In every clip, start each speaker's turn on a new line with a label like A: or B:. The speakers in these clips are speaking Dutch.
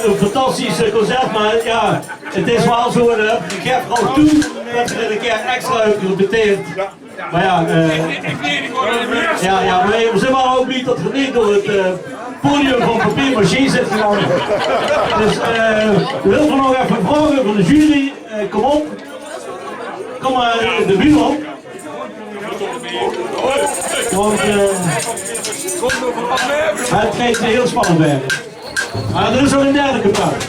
A: een fantastisch concert, maar ja, het is wel zo, ik geef al toe dat er een keer extra betekent. Maar ja, maar we zijn wel ook niet dat we niet door het podium van papier-maché zit gegaan. Dus we willen nog even vragen van de jury, kom op. Kom maar de buurt op. Want het gaat heel spannend werden. Maar er is al een derde gepakt.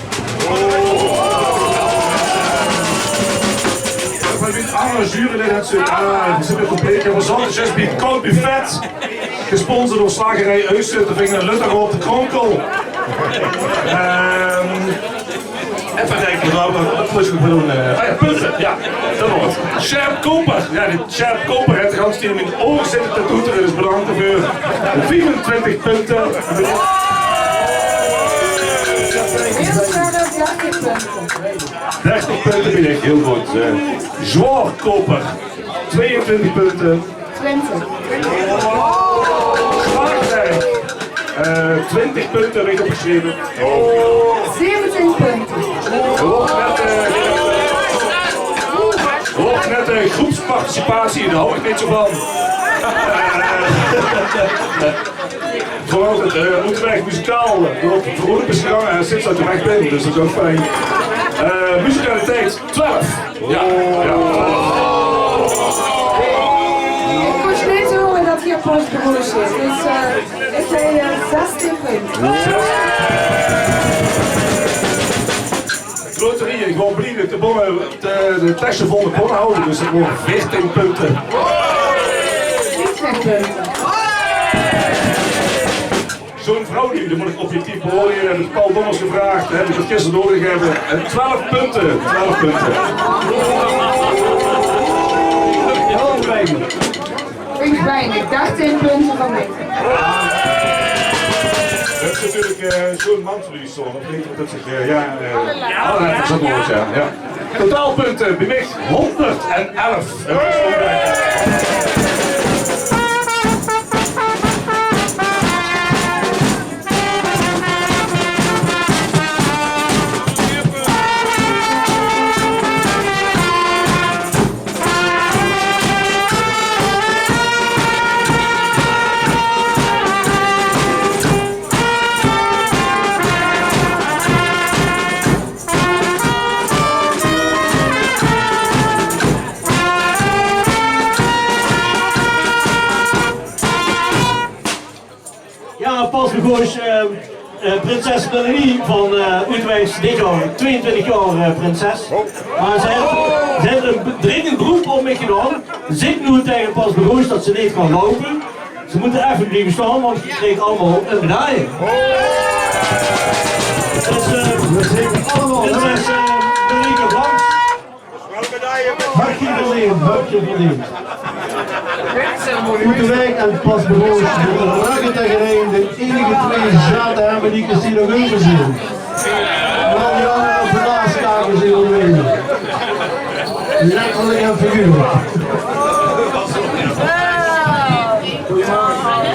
B: Alle juryleden het zitten compleet. We zorgen 6 bier koud buffet. Gesponsord door slagerij Uisten, de vinger Lutter op de kronkel. Even kijken, wat we doen. Punten, ja, dat wordt. Sharp Koper, ja, die Sharp Koper heeft de ganse team in de ogen zitten te toeteren, dus bedankt ervoor. 24 punten.
C: Heel graag 30 punten.
B: 30 punten vind ik heel goed. Zwaar Koper, 22 punten.
C: 20.
B: Slagdijk, 20 punten weg opgeschreven.
C: 17 punten.
B: Hoort net groepsparticipatie, daar hou ik niet zo van. Vooral het Oeterweg muzikaal wordt verhoord beschermd en sinds dat je weg bent, dus dat is ook fijn. Muzikaliteit 12. Ja.
C: Ik moest niet horen dat hier postbureau is, dus ik zei 16 punten.
B: Loterieën, gewoon blieden, de tasje vol de bonnen houden, dus dat wordt 14 punten.
C: 14 punten.
B: Zo'n vrouw nu, dat moet ik objectief beoordelen, heb ik Paul Dommers gevraagd, heb ik het gisteren doorgegeven. 12 punten, 12 punten. Heel weinig.
C: Vind ik weinig, 13 punten van mij.
B: Dat is natuurlijk zo'n man voor jullie zoon, dat betekent dat zich, allerlei is dat woord, ja. Totaalpunten, beweegt 111.
A: Pasbegoos, prinses Melanie van Oeterwijs, dit jaar 22 jaar prinses. Maar ze heeft een dringend beroep op mij gedaan. Zit nu tegen Pasbegoos dat ze niet kan lopen. Ze moeten even blijven staan, want ze kregen allemaal een medaille. Dus we allemaal prinses Marieke Blanks. Hartje verdiend.
D: Oeterwijk en Pasbegoos moeten rukken tegenin de enige twee zaten hebben die ik hier nog over zien. En al die andere verlaaskakers in de wereld. Letterlijk en figuurlijk.
C: Goedemorgen.